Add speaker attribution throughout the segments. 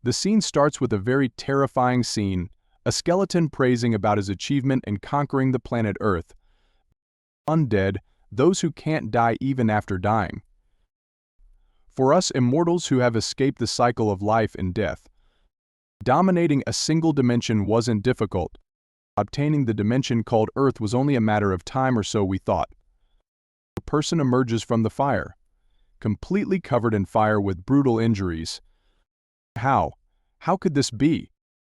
Speaker 1: The scene starts with a very terrifying scene, a skeleton praising about his achievement in conquering the planet Earth. Undead, those who can't die even after dying. For us immortals who have escaped the cycle of life and death, dominating a single dimension wasn't difficult. Obtaining the dimension called Earth was only a matter of time, or so we thought. A person emerges from the fire, completely covered in fire with brutal injuries. How? How could this be?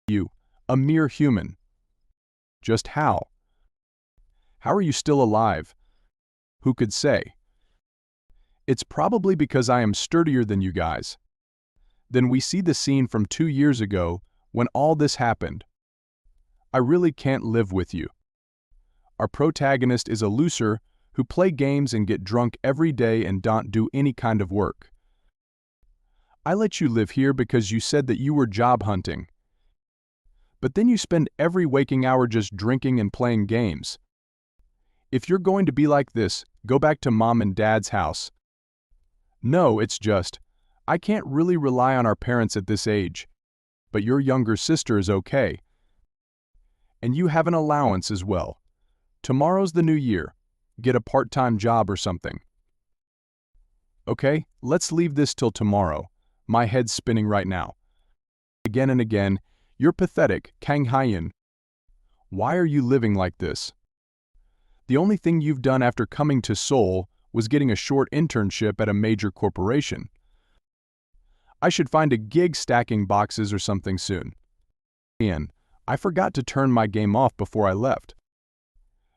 Speaker 1: You, a mere human. Just how? How are you still alive? Who could say? It's probably because I am sturdier than you guys. Then we see the scene from 2 years ago, when all this happened. I really can't live with you. Our protagonist is a loser who play games and get drunk every day and don't do any kind of work. I let you live here because you said that you were job hunting. But then you spend every waking hour just drinking and playing games. If you're going to be like this, go back to mom and dad's house. No, it's just, I can't really rely on our parents at this age. But your younger sister is okay. And you have an allowance as well. Tomorrow's the new year. Get a part-time job or something. Okay, let's leave this till tomorrow. My head's spinning right now. Again and again, you're pathetic, Kang Hyun. Why are you living like this? The only thing you've done after coming to Seoul was getting a short internship at a major corporation. I should find a gig stacking boxes or something soon. Ian, I forgot to turn my game off before I left.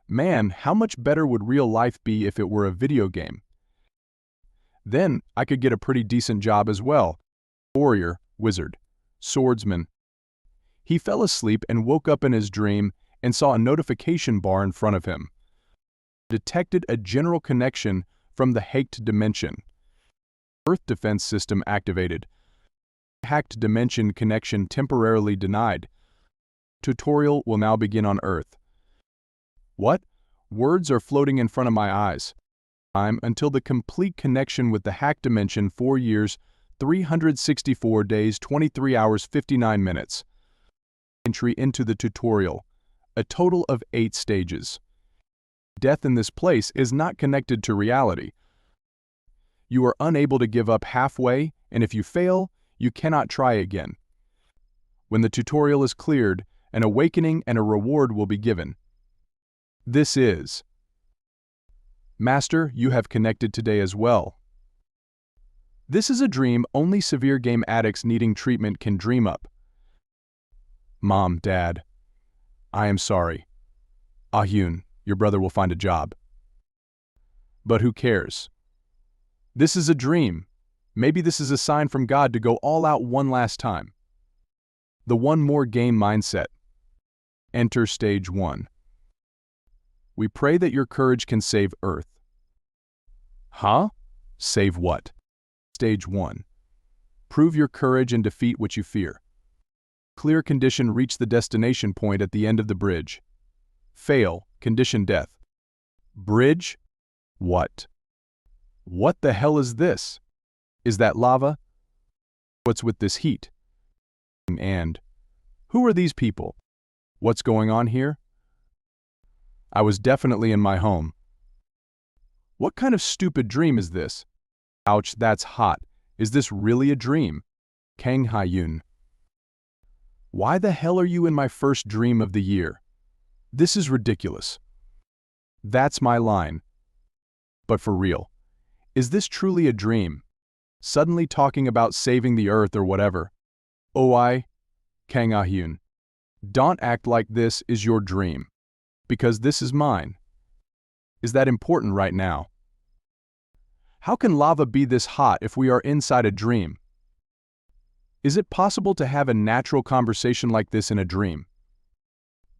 Speaker 1: Man, how much better would real life be if it were a video game? Then I could get a pretty decent job as well. Warrior, wizard, swordsman. He fell asleep and woke up in his dream and saw a notification bar in front of him. Detected a general connection from the hacked dimension. Earth defense system activated. Hacked dimension connection temporarily denied. Tutorial will now begin on Earth. What? Words are floating in front of my eyes. Time until the complete connection with the hacked dimension: 4 years, 364 days, 23 hours, 59 minutes. Entry into the tutorial. A total of 8 stages. Death in this place is not connected to reality. You are unable to give up halfway, and if you fail, you cannot try again. When the tutorial is cleared, an awakening and a reward will be given. This is Master, you have connected today as well. This is a dream only severe game addicts needing treatment can dream up. Mom, Dad, I am sorry. Ah-hyun, your brother will find a job. But who cares? This is a dream. Maybe this is a sign from God to go all out one last time. The one more game mindset. Enter stage 1. We pray that your courage can save Earth. Huh? Save what? Stage 1. Prove your courage and defeat what you fear. Clear condition: reach the destination point at the end of the bridge. Fail, condition: death. Bridge? What? What the hell is this? Is that lava? What's with this heat? And who are these people? What's going on here? I was definitely in my home. What kind of stupid dream is this? Ouch, that's hot. Is this really a dream? Kang Hyun. Why the hell are you in my first dream of the year? This is ridiculous. That's my line. But for real, is this truly a dream? Suddenly talking about saving the Earth or whatever. Oh, Kang Hyun. Don't act like this is your dream. Because this is mine. Is that important right now? How can lava be this hot if we are inside a dream? Is it possible to have a natural conversation like this in a dream?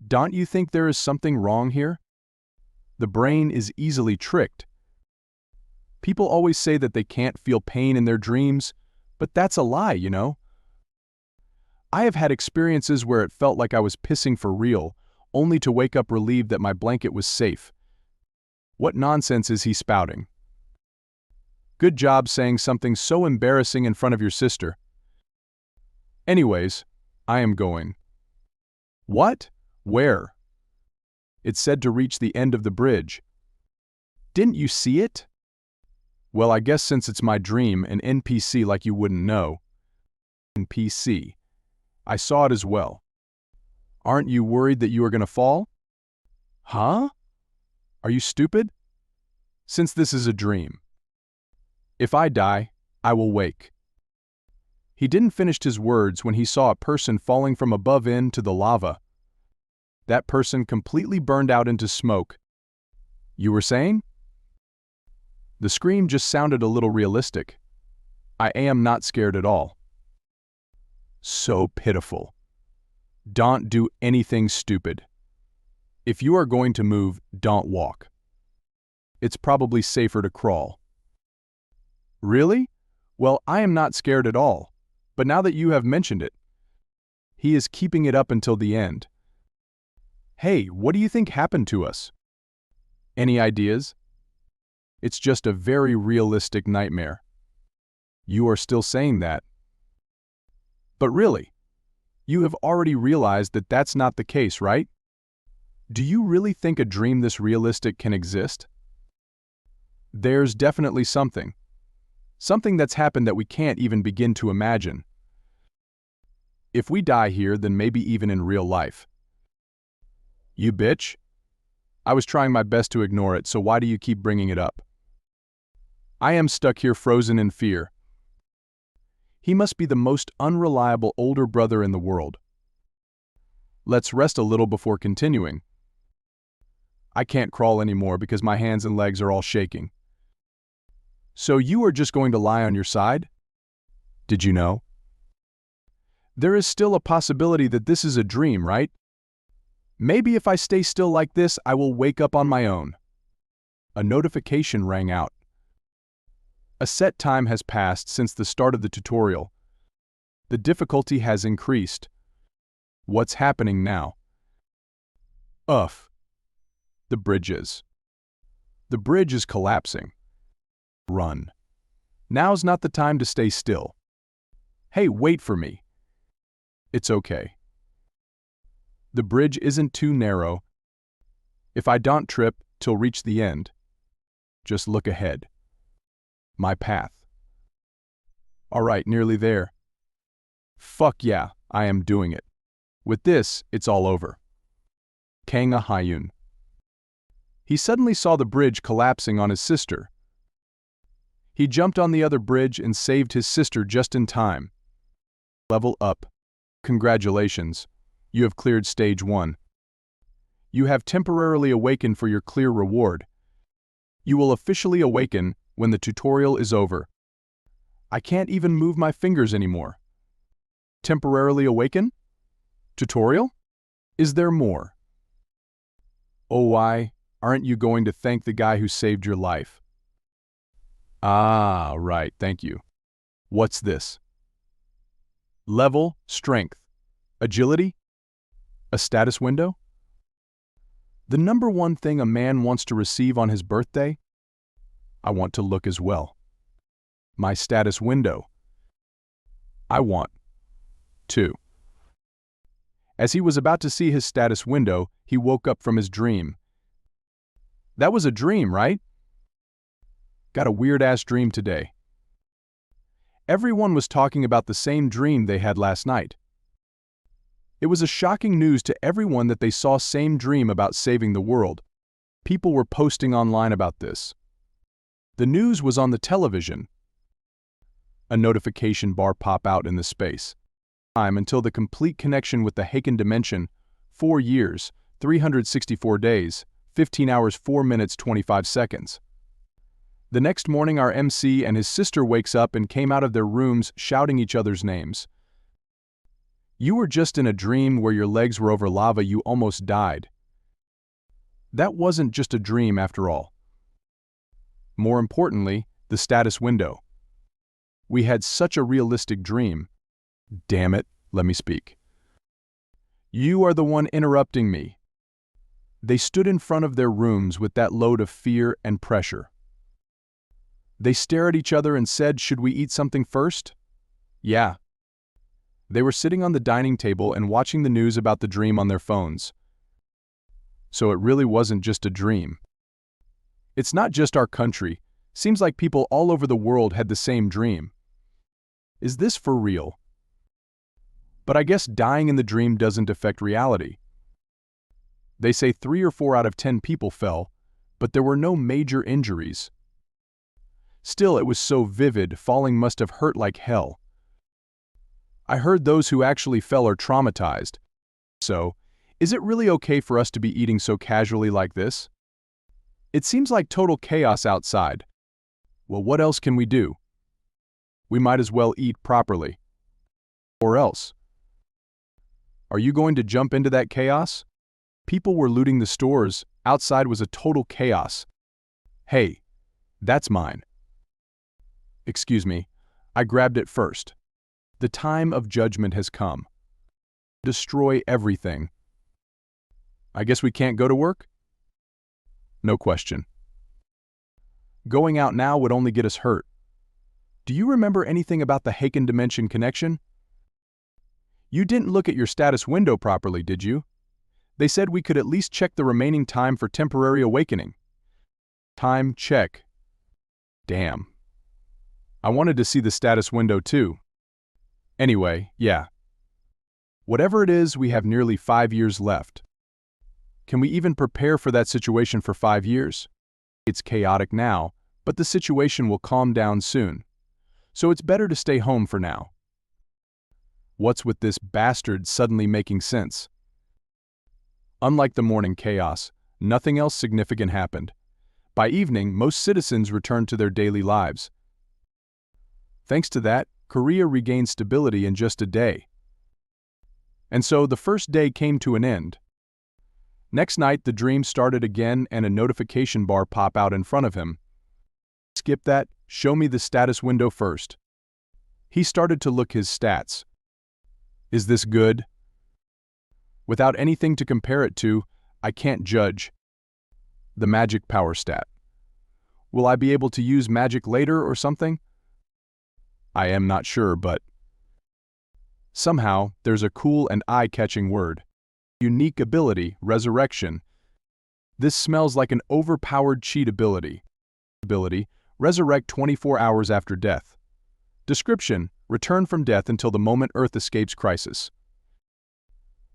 Speaker 1: Don't you think there is something wrong here? The brain is easily tricked. People always say that they can't feel pain in their dreams, but that's a lie, you know? I have had experiences where it felt like I was pissing for real, only to wake up relieved that my blanket was safe. What nonsense is he spouting? Good job saying something so embarrassing in front of your sister. Anyways, I am going. What? Where? It said to reach the end of the bridge. Didn't you see it? Well, I guess since it's my dream, an NPC like you wouldn't know. NPC. I saw it as well. Aren't you worried that you are going to fall? Huh? Are you stupid? Since this is a dream. If I die, I will wake. He didn't finish his words when he saw a person falling from above into the lava. That person completely burned out into smoke. You were saying? The scream just sounded a little realistic. I am not scared at all. So pitiful. Don't do anything stupid. If you are going to move, don't walk. It's probably safer to crawl. Really? Well, I am not scared at all, but now that you have mentioned it, he is keeping it up until the end. Hey, what do you think happened to us? Any ideas? It's just a very realistic nightmare. You are still saying that. But really, you have already realized that that's not the case, right? Do you really think a dream this realistic can exist? There's definitely something. Something that's happened that we can't even begin to imagine. If we die here, then maybe even in real life. You bitch? I was trying my best to ignore it, so why do you keep bringing it up? I am stuck here frozen in fear. He must be the most unreliable older brother in the world. Let's rest a little before continuing. I can't crawl anymore because my hands and legs are all shaking. So you are just going to lie on your side? Did you know? There is still a possibility that this is a dream, right? Maybe if I stay still like this, I will wake up on my own. A notification rang out. A set time has passed since the start of the tutorial. The difficulty has increased. What's happening now? The bridge is. The bridge is collapsing. Run. Now's not the time to stay still. Hey, wait for me. It's okay. The bridge isn't too narrow. If I don't trip till reach the end, just look ahead. My path. All right, nearly there. Fuck yeah, I am doing it. With this, it's all over. Kanga Hyun. He suddenly saw the bridge collapsing on his sister. He jumped on the other bridge and saved his sister just in time. Level up. Congratulations. You have cleared stage 1. You have temporarily awakened for your clear reward. You will officially awaken when the tutorial is over. I can't even move my fingers anymore. Temporarily awaken? Tutorial? Is there more? Oh, why aren't you going to thank the guy who saved your life? Ah, right, thank you. What's this? Level, strength, agility, a status window? The number one thing a man wants to receive on his birthday? I want to look as well. My status window. I want to. As he was about to see his status window, he woke up from his dream. That was a dream, right? Got a weird-ass dream today. Everyone was talking about the same dream they had last night. It was a shocking news to everyone that they saw same dream about saving the world. People were posting online about this. The news was on the television. A notification bar pop out in the space. Time until the complete connection with the Haken dimension, 4 years, 364 days, 15 hours 4 minutes 25 seconds. The next morning our MC and his sister wakes up and came out of their rooms shouting each other's names. You were just in a dream where your legs were over lava, you almost died. That wasn't just a dream after all. More importantly, the status window. We had such a realistic dream. Damn it, let me speak. You are the one interrupting me. They stood in front of their rooms with that load of fear and pressure. They stared at each other and said, should we eat something first? Yeah. They were sitting on the dining table and watching the news about the dream on their phones. So it really wasn't just a dream. It's not just our country. Seems like people all over the world had the same dream. Is this for real? But I guess dying in the dream doesn't affect reality. They say 3 or 4 out of 10 people fell, but there were no major injuries. Still, it was so vivid, falling must have hurt like hell. I heard those who actually fell are traumatized. So, is it really okay for us to be eating so casually like this? It seems like total chaos outside. Well, what else can we do? We might as well eat properly. Or else. Are you going to jump into that chaos? People were looting the stores, outside was a total chaos. Hey, that's mine. Excuse me, I grabbed it first. The time of judgment has come. Destroy everything. I guess we can't go to work? No question. Going out now would only get us hurt. Do you remember anything about the Haken Dimension connection? You didn't look at your status window properly, did you? They said we could at least check the remaining time for temporary awakening. Time check. Damn. I wanted to see the status window too. Anyway, yeah. Whatever it is, we have nearly 5 years left. Can we even prepare for that situation for 5 years? It's chaotic now, but the situation will calm down soon. So it's better to stay home for now. What's with this bastard suddenly making sense? Unlike the morning chaos, nothing else significant happened. By evening, most citizens returned to their daily lives. Thanks to that, Korea regained stability in just a day. And so the first day came to an end. Next night, the dream started again and a notification bar popped out in front of him. Skip that, show me the status window first. He started to look his stats. Is this good? Without anything to compare it to, I can't judge. The magic power stat. Will I be able to use magic later or something? I am not sure, but somehow there's a cool and eye-catching word. Unique ability, resurrection. This smells like an overpowered cheat ability. Resurrect 24 hours after death. Description, return from death until the moment Earth escapes crisis.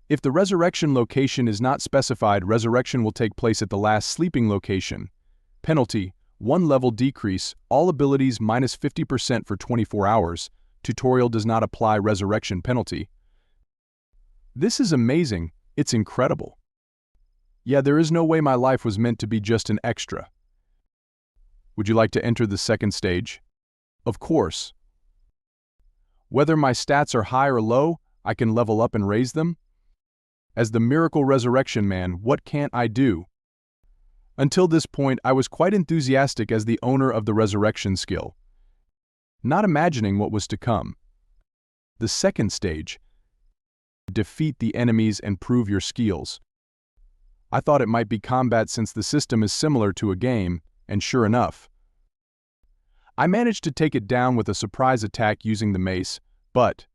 Speaker 1: If the resurrection location is not specified, resurrection will take place at the last sleeping location. Penalty, 1 level decrease, all abilities minus 50% for 24 hours. Tutorial does not apply resurrection penalty. This is amazing, it's incredible. Yeah, there is no way my life was meant to be just an extra. Would you like to enter the second stage? Of course. Whether my stats are high or low, I can level up and raise them. As the miracle resurrection man, what can't I do? Until this point, I was quite enthusiastic as the owner of the resurrection skill, not imagining what was to come. The second stage. Defeat the enemies and prove your skills. I thought it might be combat since the system is similar to a game, and sure enough. I managed to take it down with a surprise attack using the mace, but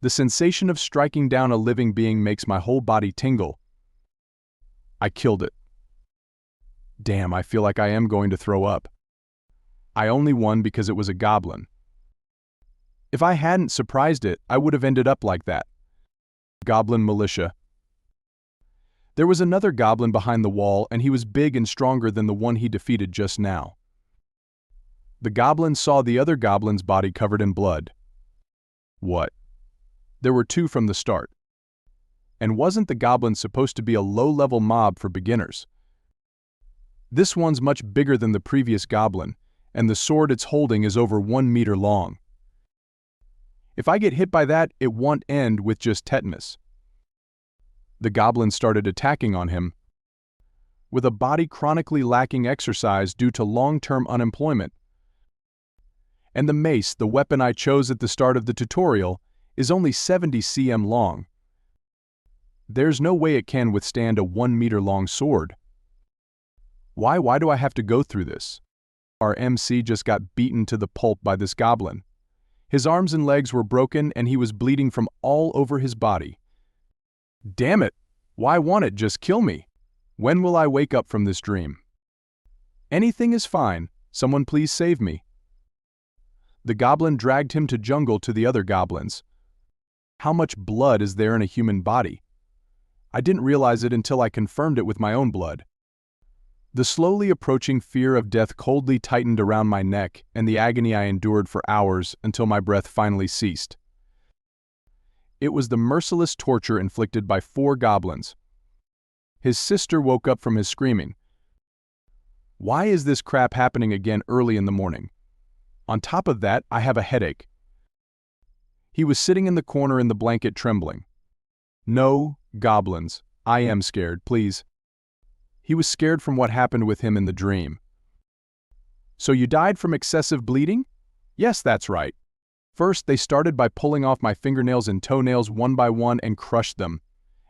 Speaker 1: the sensation of striking down a living being makes my whole body tingle. I killed it. Damn, I feel like I am going to throw up. I only won because it was a goblin. If I hadn't surprised it, I would have ended up like that. Goblin militia. There was another goblin behind the wall, and he was big and stronger than the one he defeated just now. The goblin saw the other goblin's body covered in blood. What? There were 2 from the start. And wasn't the goblin supposed to be a low-level mob for beginners? This one's much bigger than the previous goblin, and the sword it's holding is over 1 meter long. If I get hit by that, it won't end with just tetanus. The goblin started attacking on him. With a body chronically lacking exercise due to long-term unemployment. And the mace, the weapon I chose at the start of the tutorial, is only 70 cm long. There's no way it can withstand a 1 meter long sword. Why do I have to go through this? Our MC just got beaten to the pulp by this goblin. His arms and legs were broken and he was bleeding from all over his body. Damn it! Why won't it just kill me? When will I wake up from this dream? Anything is fine. Someone please save me. The goblin dragged him to jungle to the other goblins. How much blood is there in a human body? I didn't realize it until I confirmed it with my own blood. The slowly approaching fear of death coldly tightened around my neck, and the agony I endured for hours until my breath finally ceased. It was the merciless torture inflicted by 4 goblins. His sister woke up from his screaming. Why is this crap happening again early in the morning? On top of that, I have a headache. He was sitting in the corner in the blanket trembling. No, goblins, I am scared, please. He was scared from what happened with him in the dream. So you died from excessive bleeding? Yes, that's right. First, they started by pulling off my fingernails and toenails one by one and crushed them.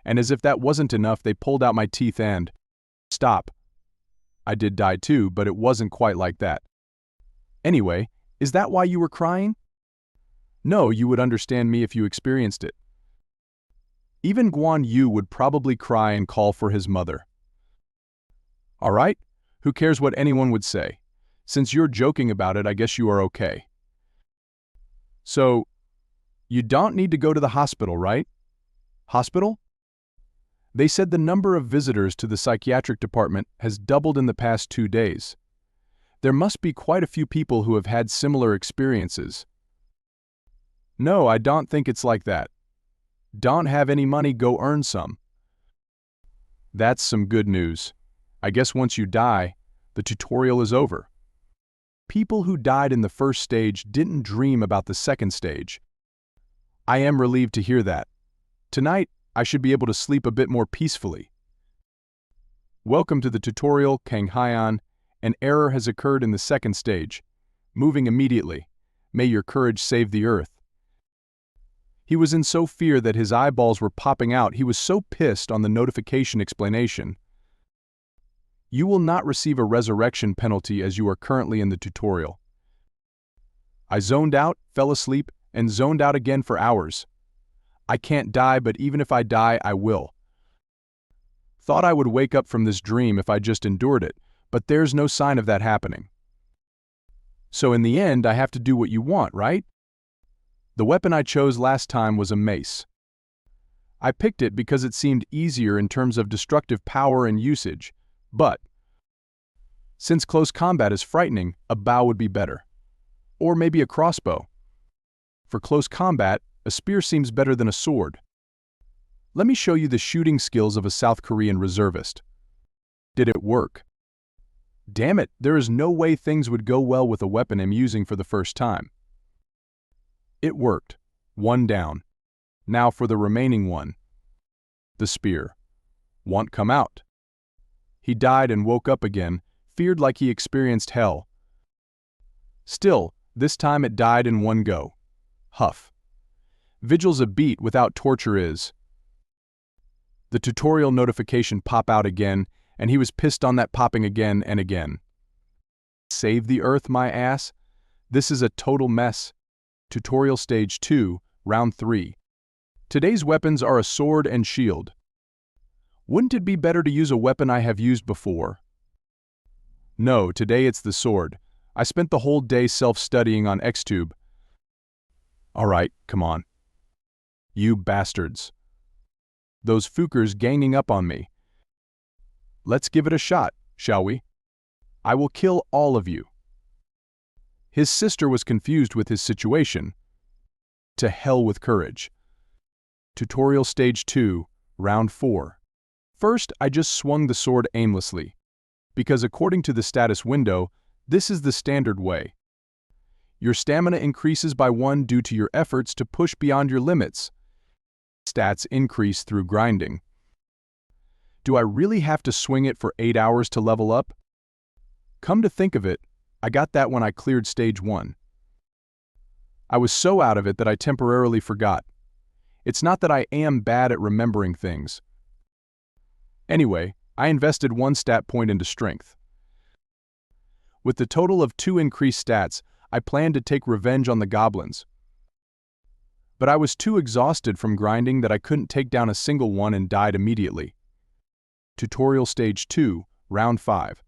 Speaker 1: And as if that wasn't enough, they pulled out my teeth and... Stop. I did die too, but it wasn't quite like that. Anyway, is that why you were crying? No, you would understand me if you experienced it. Even Guan Yu would probably cry and call for his mother. All right, who cares what anyone would say? Since you're joking about it, I guess you are okay. So, you don't need to go to the hospital, right? Hospital? They said the number of visitors to the psychiatric department has doubled in the past 2 days. There must be quite a few people who have had similar experiences. No, I don't think it's like that. Don't have any money, go earn some. That's some good news. I guess once you die, the tutorial is over. People who died in the first stage didn't dream about the second stage. I am relieved to hear that. Tonight, I should be able to sleep a bit more peacefully. Welcome to the tutorial, Kang Hyan. An error has occurred in the second stage. Moving immediately. May your courage save the earth. He was in so fear that his eyeballs were popping out. He was so pissed on the notification explanation. You will not receive a resurrection penalty as you are currently in the tutorial. I zoned out, fell asleep, and zoned out again for hours. I can't die, but even if I die, I will. Thought I would wake up from this dream if I just endured it, but there's no sign of that happening. So in the end, I have to do what you want, right? The weapon I chose last time was a mace. I picked it because it seemed easier in terms of destructive power and usage, but since close combat is frightening, a bow would be better. Or maybe a crossbow. For close combat, a spear seems better than a sword. Let me show you the shooting skills of a South Korean reservist. Did it work? Damn it, there is no way things would go well with a weapon I'm using for the first time. It worked. 1 down. Now for the remaining one. The spear. Won't come out. He died and woke up again, feared like he experienced hell. Still, this time it died in 1 go. Huff. Vigil's a beat without torture is. The tutorial notification pop out again, and he was pissed on that popping again and again. Save the earth, my ass? This is a total mess. Tutorial Stage 2, Round 3. Today's weapons are a sword and shield. Wouldn't it be better to use a weapon I have used before? No, today it's the sword. I spent the whole day self-studying on Xtube. Alright, come on. You bastards. Those Fookers ganging up on me. Let's give it a shot, shall we? I will kill all of you. His sister was confused with his situation. To hell with courage. Tutorial Stage 2, Round 4. First, I just swung the sword aimlessly. Because according to the status window, this is the standard way. Your stamina increases by 1 due to your efforts to push beyond your limits. Stats increase through grinding. Do I really have to swing it for 8 hours to level up? Come to think of it, I got that when I cleared Stage 1. I was so out of it that I temporarily forgot. It's not that I am bad at remembering things. Anyway, I invested 1 stat point into strength. With the total of 2 increased stats, I planned to take revenge on the goblins. but I was too exhausted from grinding that I couldn't take down a single one and died immediately. Tutorial Stage 2, Round 5.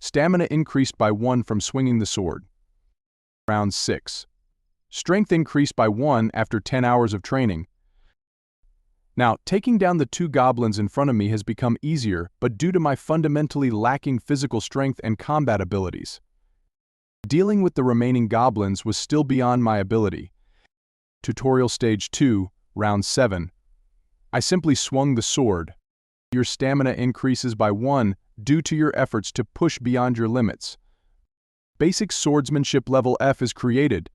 Speaker 1: Stamina increased by 1 from swinging the sword. Round 6. Strength increased by 1 after 10 hours of training. Now, taking down the 2 goblins in front of me has become easier, but due to my fundamentally lacking physical strength and combat abilities. Dealing with the remaining goblins was still beyond my ability. Tutorial Stage 2, Round 7. I simply swung the sword. Your stamina increases by 1 due to your efforts to push beyond your limits. Basic Swordsmanship Level F is created.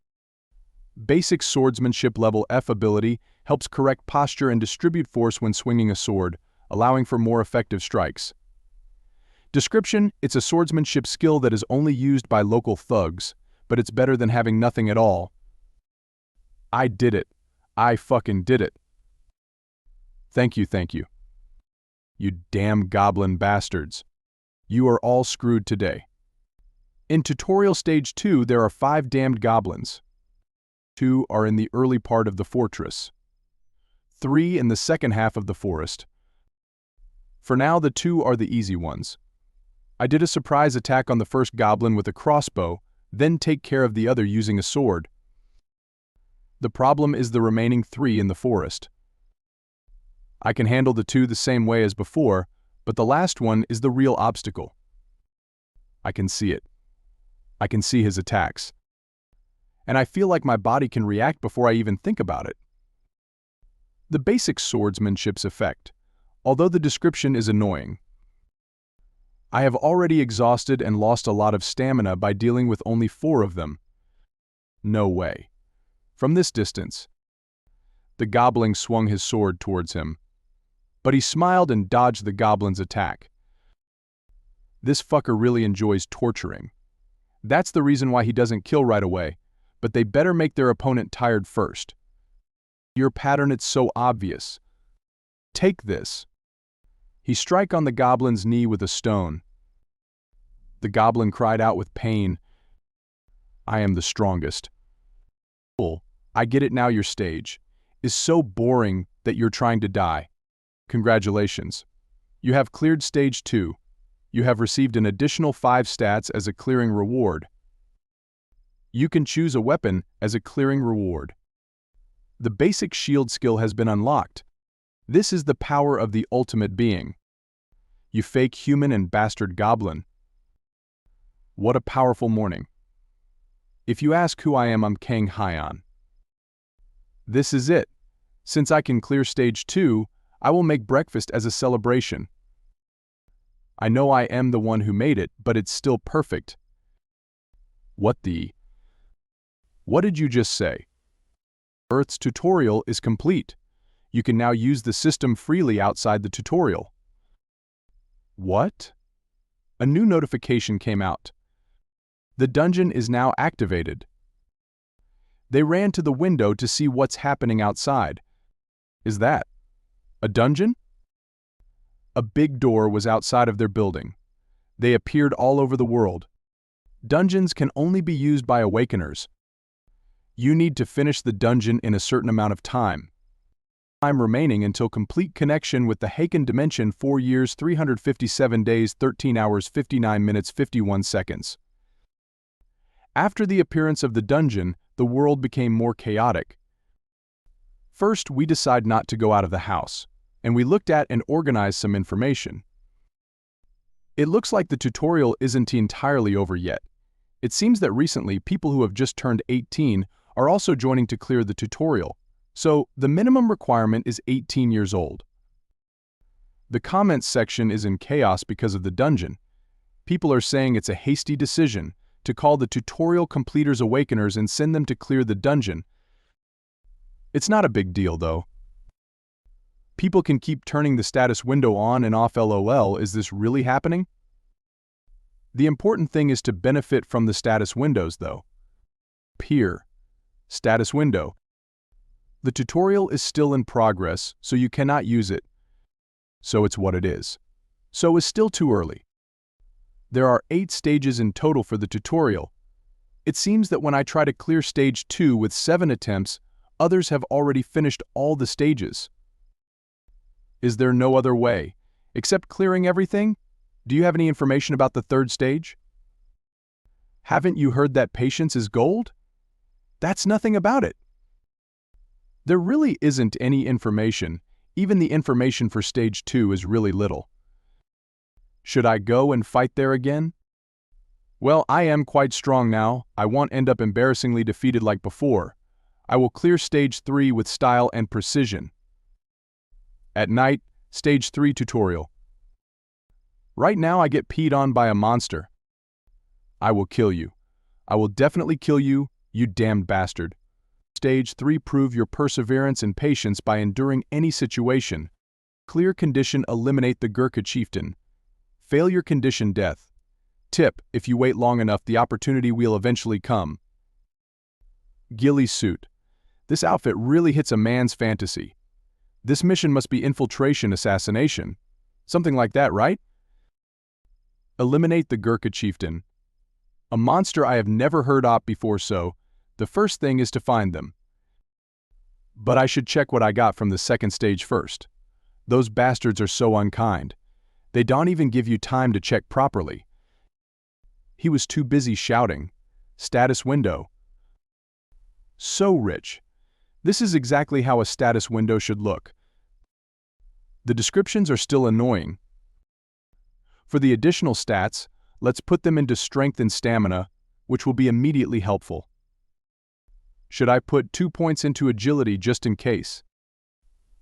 Speaker 1: Basic Swordsmanship Level F ability helps correct posture and distribute force when swinging a sword, allowing for more effective strikes. Description: it's a swordsmanship skill that is only used by local thugs, but it's better than having nothing at all. I did it. I fucking did it. Thank you, thank you. You damn goblin bastards. You are all screwed today. In Tutorial Stage 2, there are 5 damned goblins. 2 are in the early part of the fortress. 3 in the second half of the forest. For now, the 2 are the easy ones. I did a surprise attack on the first goblin with a crossbow, then take care of the other using a sword. The problem is the remaining 3 in the forest. I can handle the 2 the same way as before, but the last one is the real obstacle. I can see it. I can see his attacks. And I feel like my body can react before I even think about it. The basic swordsmanship's effect, although the description is annoying. I have already exhausted and lost a lot of stamina by dealing with only 4 of them. No way. From this distance, the goblin swung his sword towards him. But he smiled and dodged the goblin's attack. This fucker really enjoys torturing. That's the reason why he doesn't kill right away, but they better make their opponent tired first. Your pattern, it's so obvious. Take this. He strike on the goblin's knee with a stone. The goblin cried out with pain. I am the strongest. I get it now. Your stage is so boring that you're trying to die. Congratulations. You have cleared Stage 2. You have received an additional 5 stats as a clearing reward. You can choose a weapon as a clearing reward. The basic shield skill has been unlocked. This is the power of the ultimate being. You fake human and bastard goblin. What a powerful morning. If you ask who I am, I'm Kang Hyan. This is it. Since I can clear Stage 2, I will make breakfast as a celebration. I know I am the one who made it, but it's still perfect. What did you just say? Earth's tutorial is complete. You can now use the system freely outside the tutorial. What? A new notification came out. The dungeon is now activated. They ran to the window to see what's happening outside. Is that a dungeon? A big door was outside of their building. They appeared all over the world. Dungeons can only be used by awakeners. You need to finish the dungeon in a certain amount of time. Time remaining until complete connection with the Haken dimension: 4 years, 357 days, 13 hours, 59 minutes, 51 seconds. After the appearance of the dungeon, the world became more chaotic. First, we decided not to go out of the house, and we looked at and organized some information. It looks like the tutorial isn't entirely over yet. It seems that recently people who have just turned 18 are also joining to clear the tutorial, so the minimum requirement is 18 years old. The comments section is in chaos because of the dungeon. People are saying it's a hasty decision to call the tutorial completers awakeners and send them to clear the dungeon. It's not a big deal though. People can keep turning the status window on and off. LOL, is this really happening? The important thing is to benefit from the status windows though. Here, status window. The tutorial is still in progress, so you cannot use it. So it's what it is. So it's still too early. There are 8 stages in total for the tutorial. It seems that when I try to clear Stage 2 with 7 attempts, Others have already finished all the stages. Is there no other way, except clearing everything? Do you have any information about the third stage? Haven't you heard that patience is gold? That's nothing about it. There really isn't any information. Even the information for stage 2 is really little. Should I go and fight there again? Well, I am quite strong now. I won't end up embarrassingly defeated like before. I will clear stage 3 with style and precision. At night, stage 3 tutorial. Right now I get peed on by a monster. I will kill you. I will definitely kill you, you damned bastard. Stage 3, prove your perseverance and patience by enduring any situation. Clear condition, eliminate the Gurkha chieftain. Failure condition, death. Tip, if you wait long enough, the opportunity will eventually come. Ghillie suit. This outfit really hits a man's fantasy. This mission must be infiltration assassination. Something like that, right? Eliminate the Gurkha chieftain. A monster I have never heard of before, so the first thing is to find them. But I should check what I got from the second stage first. Those bastards are so unkind. They don't even give you time to check properly. He was too busy shouting. Status window. So rich. This is exactly how a status window should look. The descriptions are still annoying. For the additional stats, let's put them into strength and stamina, which will be immediately helpful. Should I put 2 points into agility just in case?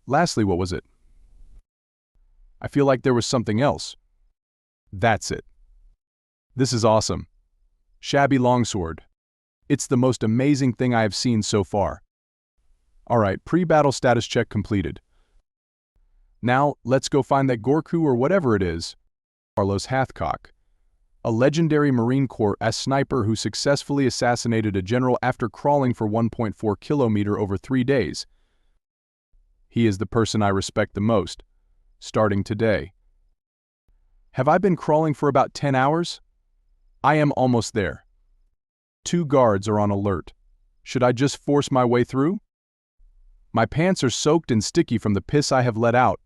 Speaker 1: Lastly, what was it? I feel like there was something else. That's it. This is awesome. Shabby longsword. It's the most amazing thing I have seen so far. Alright, pre-battle status check completed. Now, let's go find that Gorku or whatever it is. Carlos Hathcock, a legendary Marine Corps sniper who successfully assassinated a general after crawling for 1.4 kilometers over 3 days. He is the person I respect the most, starting today. Have I been crawling for about 10 hours? I am almost there. 2 guards are on alert. Should I just force my way through? My pants are soaked and sticky from the piss I have let out.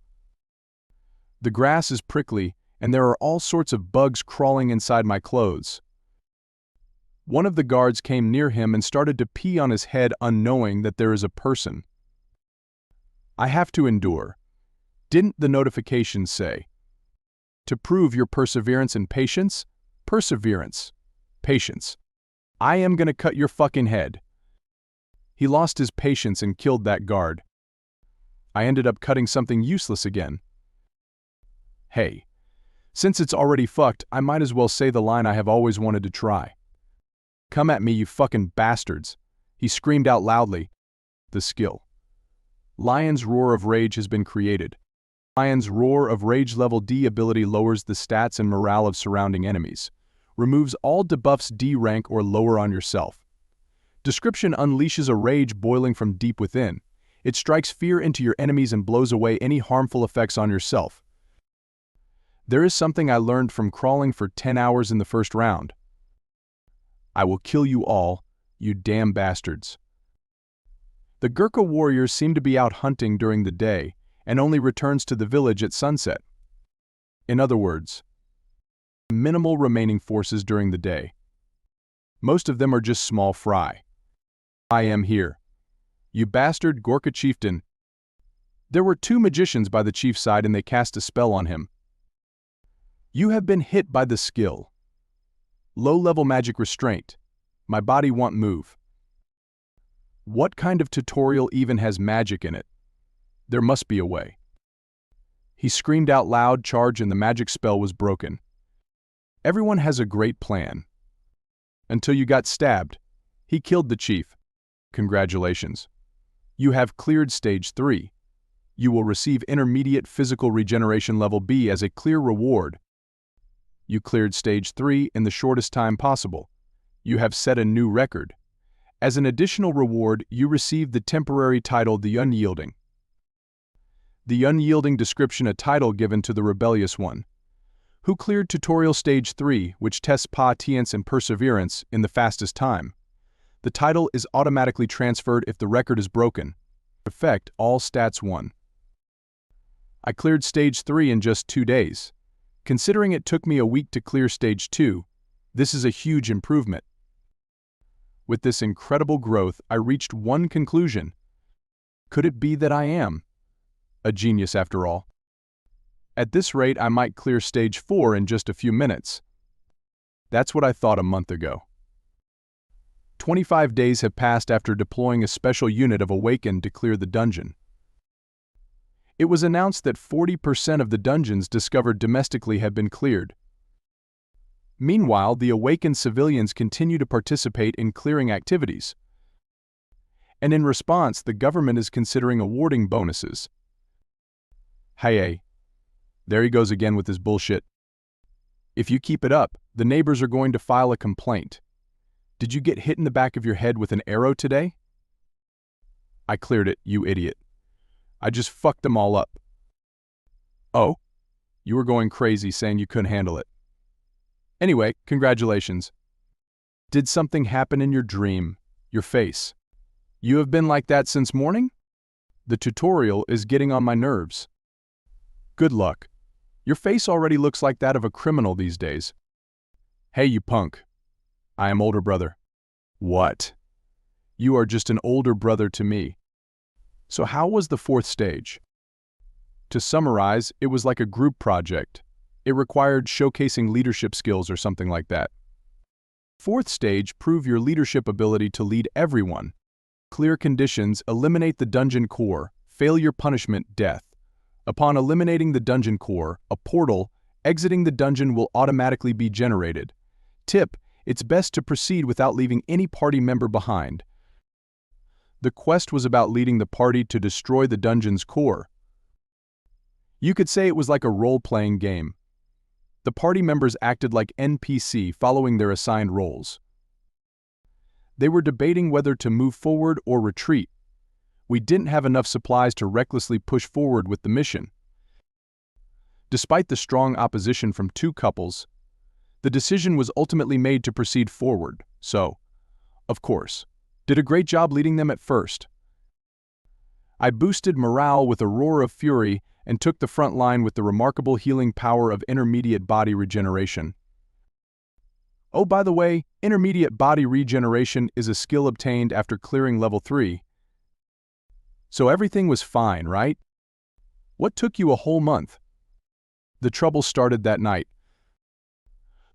Speaker 1: The grass is prickly, and there are all sorts of bugs crawling inside my clothes. One of the guards came near him and started to pee on his head, unknowing that there is a person. I have to endure. Didn't the notification say? To prove your perseverance and patience? Perseverance. Patience. I am gonna cut your fucking head. He lost his patience and killed that guard. I ended up cutting something useless again. Hey. Since it's already fucked, I might as well say the line I have always wanted to try. Come at me, you fucking bastards. He screamed out loudly. The skill. Lion's Roar of Rage has been created. Lion's Roar of Rage level D ability lowers the stats and morale of surrounding enemies. Removes all debuffs D rank or lower on yourself. Description: unleashes a rage boiling from deep within. It strikes fear into your enemies and blows away any harmful effects on yourself. There is something I learned from crawling for 10 hours in the first round. I will kill you all, you damn bastards. The Gurkha warriors seem to be out hunting during the day and only returns to the village at sunset. In other words, minimal remaining forces during the day. Most of them are just small fry. I am here. You bastard Gurkha chieftain. There were 2 magicians by the chief's side and they cast a spell on him. You have been hit by the skill. Low-level magic restraint. My body won't move. What kind of tutorial even has magic in it? There must be a way. He screamed out loud, charge, and the magic spell was broken. Everyone has a great plan. Until you got stabbed. He killed the chief. Congratulations. You have cleared stage 3. You will receive intermediate physical regeneration level B as a clear reward. You cleared stage 3 in the shortest time possible. You have set a new record. As an additional reward, you receive the temporary title The Unyielding. The Unyielding description: a title given to the rebellious one, who cleared tutorial stage 3, which tests patience and perseverance in the fastest time. The title is automatically transferred if the record is broken. Effect, all stats 1. I cleared Stage 3 in just 2 days. Considering it took me a week to clear Stage 2, this is a huge improvement. With this incredible growth, I reached one conclusion. Could it be that I am a genius after all? At this rate, I might clear Stage 4 in just a few minutes. That's what I thought a month ago. 25 days have passed after deploying a special unit of Awakened to clear the dungeon. It was announced that 40% of the dungeons discovered domestically have been cleared. Meanwhile, the Awakened civilians continue to participate in clearing activities. And in response, the government is considering awarding bonuses. Hey, there he goes again with his bullshit. If you keep it up, the neighbors are going to file a complaint. Did you get hit in the back of your head with an arrow today? I cleared it, you idiot. I just fucked them all up. Oh? You were going crazy saying you couldn't handle it. Anyway, congratulations. Did something happen in your dream? Your face? You have been like that since morning? The tutorial is getting on my nerves. Good luck. Your face already looks like that of a criminal these days. Hey, you punk. I am older brother. What? You are just an older brother to me. So how was the 4th stage? To summarize, it was like a group project. It required showcasing leadership skills or something like that. 4th stage, prove your leadership ability to lead everyone. Clear conditions, eliminate the dungeon core, failure punishment, death. Upon eliminating the dungeon core, a portal exiting the dungeon will automatically be generated. Tip, it's best to proceed without leaving any party member behind. The quest was about leading the party to destroy the dungeon's core. You could say it was like a role-playing game. The party members acted like NPC following their assigned roles. They were debating whether to move forward or retreat. We didn't have enough supplies to recklessly push forward with the mission. Despite the strong opposition from 2 couples, the decision was ultimately made to proceed forward, so, of course, did a great job leading them at first. I boosted morale with a roar of fury and took the front line with the remarkable healing power of intermediate body regeneration. Oh, by the way, intermediate body regeneration is a skill obtained after clearing level 3. So everything was fine, right? What took you a whole month? The trouble started that night.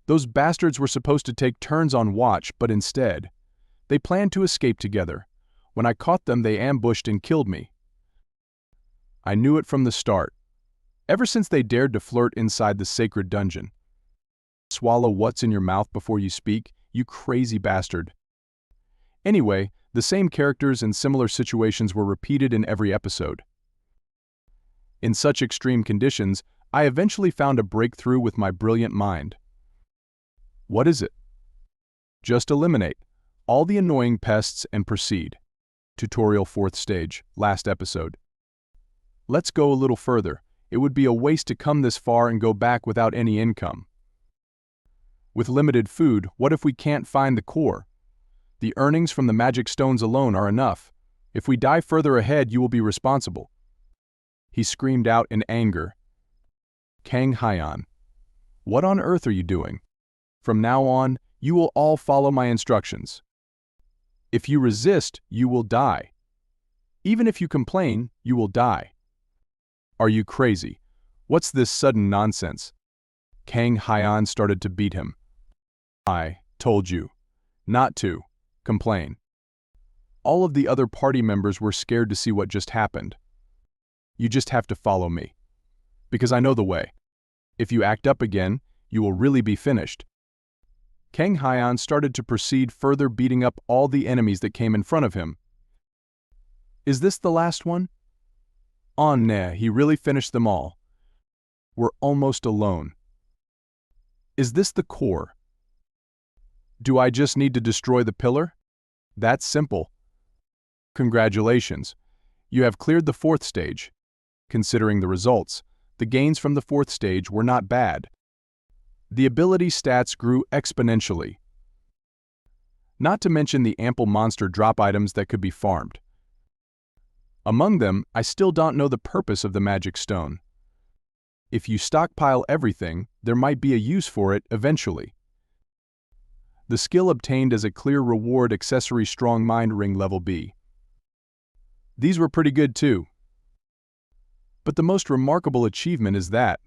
Speaker 1: Those bastards were supposed to take turns on watch, but instead, they planned to escape together. When I caught them, they ambushed and killed me. I knew it from the start. Ever since they dared to flirt inside the sacred dungeon. Swallow what's in your mouth before you speak, you crazy bastard. Anyway, the same characters and similar situations were repeated in every episode. In such extreme conditions, I eventually found a breakthrough with my brilliant mind. What is it? Just eliminate all the annoying pests and proceed. Tutorial 4th stage, last episode. Let's go a little further. It would be a waste to come this far and go back without any income. With limited food, what if we can't find the core? The earnings from the magic stones alone are enough. If we die further ahead, you will be responsible. He screamed out in anger. Kang Hyan, what on earth are you doing? From now on, you will all follow my instructions. If you resist, you will die. Even if you complain, you will die. Are you crazy? What's this sudden nonsense? Kang Hyan started to beat him. I told you not to complain. All of the other party members were scared to see what just happened. You just have to follow me. Because I know the way. If you act up again, you will really be finished. Kang Hyan started to proceed further, beating up all the enemies that came in front of him. Is this the last one? Oh nah, he really finished them all. We're almost alone. Is this the core? Do I just need to destroy the pillar? That's simple. Congratulations. You have cleared the 4th stage. Considering the results, the gains from the 4th stage were not bad. The ability stats grew exponentially. not to mention the ample monster drop items that could be farmed. Among them, I still don't know the purpose of the magic stone. If you stockpile everything, there might be a use for it eventually. The skill obtained as a clear reward accessory strong mind ring level B. These were pretty good too. But the most remarkable achievement is that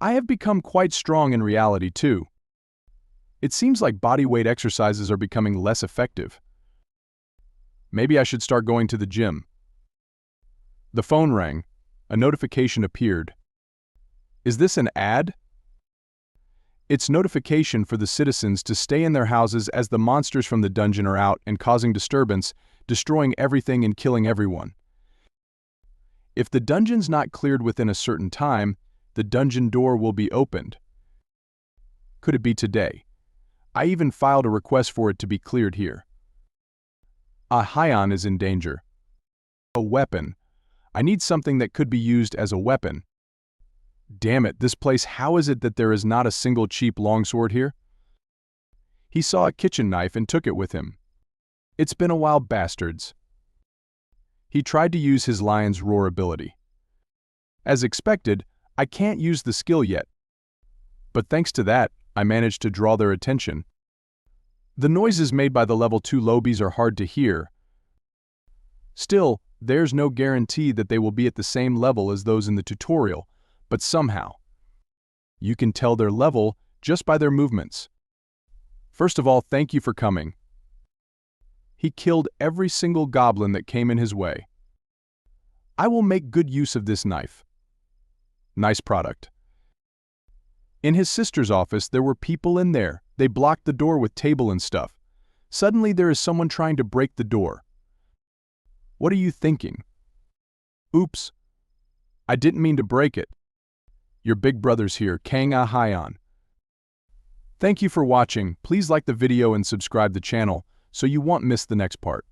Speaker 1: I have become quite strong in reality too. It seems like bodyweight exercises are becoming less effective. Maybe I should start going to the gym. The phone rang. A notification appeared. Is this an ad? It's notification for the citizens to stay in their houses as the monsters from the dungeon are out and causing disturbance, destroying everything and killing everyone. If the dungeon's not cleared within a certain time, the dungeon door will be opened. Could it be today? I even filed a request for it to be cleared here. Ah, Hyan is in danger. A weapon. I need something that could be used as a weapon. Damn it, this place, how is it that there is not a single cheap longsword here? He saw a kitchen knife and took it with him. It's been a while, bastards. He tried to use his lion's roar ability. As expected, I can't use the skill yet. But thanks to that, I managed to draw their attention. The noises made by the level 2 lobies are hard to hear. Still, there's no guarantee that they will be at the same level as those in the tutorial, but somehow you can tell their level just by their movements. First of all, thank you for coming. He killed every single goblin that came in his way. I will make good use of this knife. Nice product. In his sister's office, there were people in there. They blocked the door with table and stuff. Suddenly there is someone trying to break the door. What are you thinking? Oops. I didn't mean to break it. Your big brother's here, Kang Ah Hyan. Thank you for watching. Please like the video and subscribe the channel so you won't miss the next part.